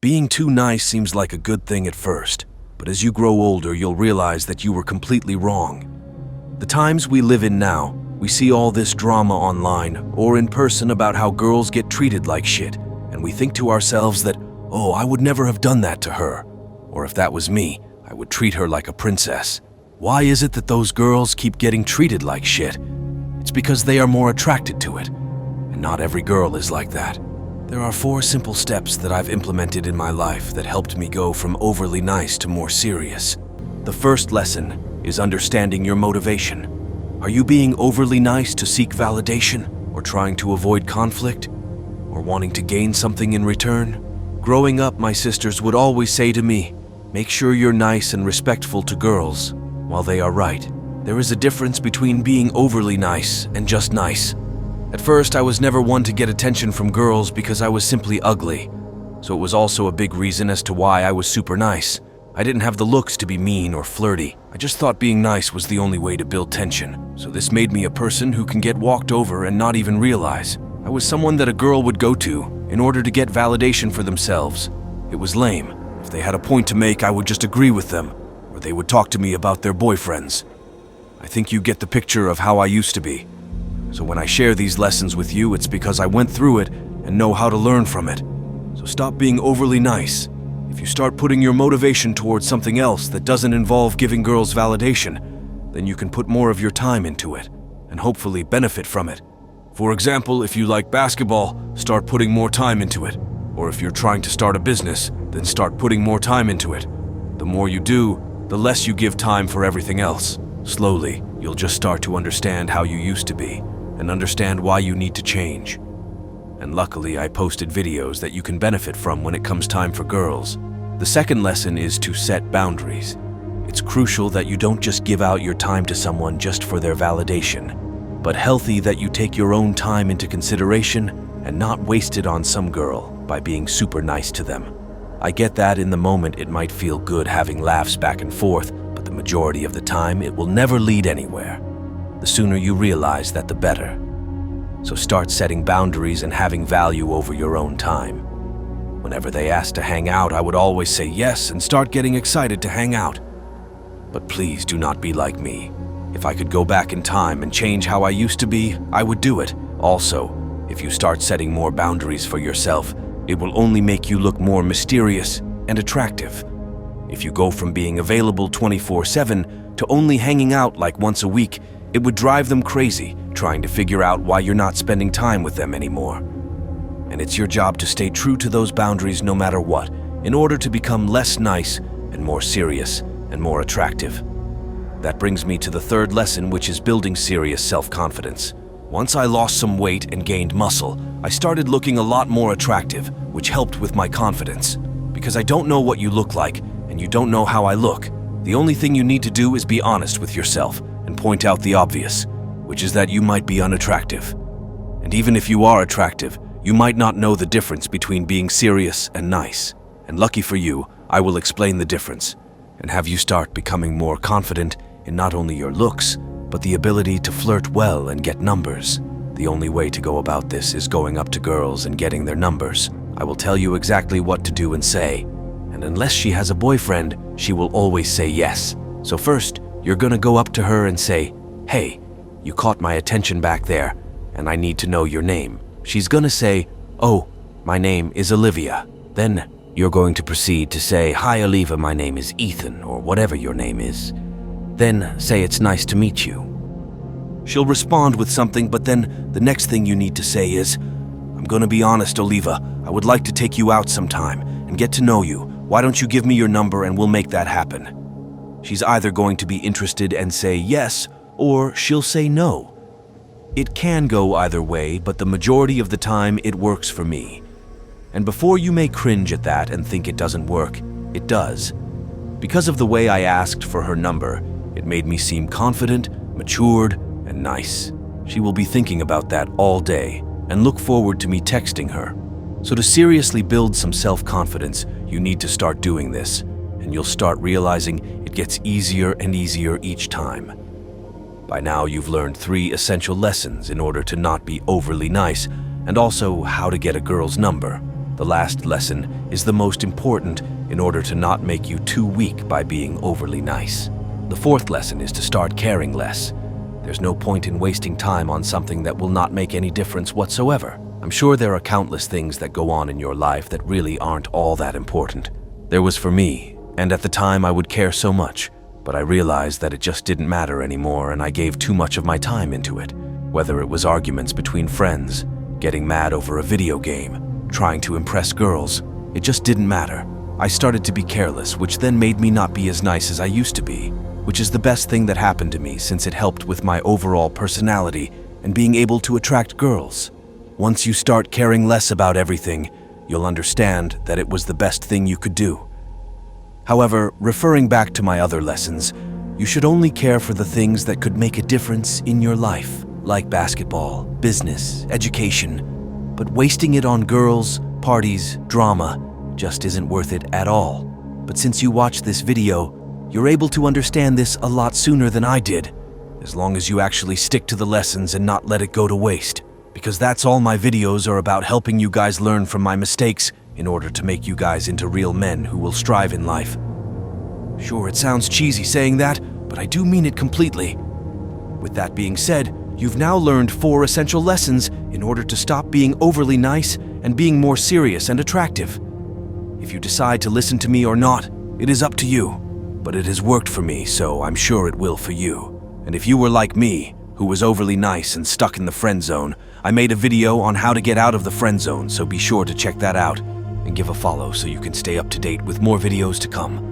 Being too nice seems like a good thing at first, but as you grow older, you'll realize that you were completely wrong. The times we live in now, we see all this drama online or in person about how girls get treated like shit, and we think to ourselves that, oh, I would never have done that to her. Or if that was me, I would treat her like a princess. Why is it that those girls keep getting treated like shit? It's because they are more attracted to it. And not every girl is like that. There are 4 simple steps that I've implemented in my life that helped me go from overly nice to more serious. The first lesson is understanding your motivation. Are you being overly nice to seek validation, or trying to avoid conflict, or wanting to gain something in return? Growing up, my sisters would always say to me, make sure you're nice and respectful to girls. While they are right, there is a difference between being overly nice and just nice. At first, I was never one to get attention from girls because I was simply ugly. So it was also a big reason as to why I was super nice. I didn't have the looks to be mean or flirty. I just thought being nice was the only way to build tension. So this made me a person who can get walked over and not even realize. I was someone that a girl would go to in order to get validation for themselves. It was lame. If they had a point to make, I would just agree with them, or they would talk to me about their boyfriends. I think you get the picture of how I used to be. So when I share these lessons with you, it's because I went through it and know how to learn from it. So stop being overly nice. If you start putting your motivation towards something else that doesn't involve giving girls validation, then you can put more of your time into it and hopefully benefit from it. For example, if you like basketball, start putting more time into it. Or if you're trying to start a business, then start putting more time into it. The more you do, the less you give time for everything else. Slowly, you'll just start to understand how you used to be and understand why you need to change. And luckily, I posted videos that you can benefit from when it comes time for girls. The second lesson is to set boundaries. It's crucial that you don't just give out your time to someone just for their validation, but healthy that you take your own time into consideration and not waste it on some girl by being super nice to them. I get that in the moment it might feel good having laughs back and forth, but the majority of the time it will never lead anywhere. The sooner you realize that, the better. So start setting boundaries and having value over your own time. Whenever they asked to hang out, I would always say yes and start getting excited to hang out. But please do not be like me. If I could go back in time and change how I used to be, I would do it. Also, if you start setting more boundaries for yourself, it will only make you look more mysterious and attractive. If you go from being available 24/7 to only hanging out like once a week, it would drive them crazy, trying to figure out why you're not spending time with them anymore. And it's your job to stay true to those boundaries no matter what, in order to become less nice and more serious and more attractive. That brings me to the third lesson, which is building serious self-confidence. Once I lost some weight and gained muscle, I started looking a lot more attractive, which helped with my confidence. Because I don't know what you look like, and you don't know how I look. The only thing you need to do is be honest with yourself and point out the obvious, which is that you might be unattractive. And even if you are attractive, you might not know the difference between being serious and nice. And lucky for you, I will explain the difference and have you start becoming more confident in not only your looks, but the ability to flirt well and get numbers. The only way to go about this is going up to girls and getting their numbers. I will tell you exactly what to do and say, and unless she has a boyfriend, she will always say yes. So first, you're gonna go up to her and say, "Hey, you caught my attention back there, and I need to know your name." She's gonna say, "Oh, my name is Olivia." Then you're going to proceed to say, "Hi Olivia, my name is Ethan," or whatever your name is. Then say, "It's nice to meet you." She'll respond with something, but then the next thing you need to say is, "I'm gonna be honest, Olivia, I would like to take you out sometime and get to know you. Why don't you give me your number and we'll make that happen?" She's either going to be interested and say yes, or she'll say no. It can go either way, but the majority of the time it works for me. And before you may cringe at that and think it doesn't work, it does. Because of the way I asked for her number, it made me seem confident, matured, and nice. She will be thinking about that all day and look forward to me texting her. So to seriously build some self-confidence, you need to start doing this, and you'll start realizing it gets easier and easier each time. By now, you've learned 3 essential lessons in order to not be overly nice, and also how to get a girl's number. The last lesson is the most important in order to not make you too weak by being overly nice. The fourth lesson is to start caring less. There's no point in wasting time on something that will not make any difference whatsoever. I'm sure there are countless things that go on in your life that really aren't all that important. There was for me, and at the time I would care so much, but I realized that it just didn't matter anymore and I gave too much of my time into it. Whether it was arguments between friends, getting mad over a video game, trying to impress girls, it just didn't matter. I started to be careless, which then made me not be as nice as I used to be, which is the best thing that happened to me since it helped with my overall personality and being able to attract girls. Once you start caring less about everything, you'll understand that it was the best thing you could do. However, referring back to my other lessons, you should only care for the things that could make a difference in your life, like basketball, business, education. But wasting it on girls, parties, drama just isn't worth it at all. But since you watched this video, you're able to understand this a lot sooner than I did, as long as you actually stick to the lessons and not let it go to waste. Because that's all my videos are about, helping you guys learn from my mistakes in order to make you guys into real men who will strive in life. Sure, it sounds cheesy saying that, but I do mean it completely. With that being said, you've now learned 4 essential lessons in order to stop being overly nice and being more serious and attractive. If you decide to listen to me or not, it is up to you. But it has worked for me, so I'm sure it will for you. And if you were like me, who was overly nice and stuck in the friend zone, I made a video on how to get out of the friend zone, so be sure to check that out and give a follow so you can stay up to date with more videos to come.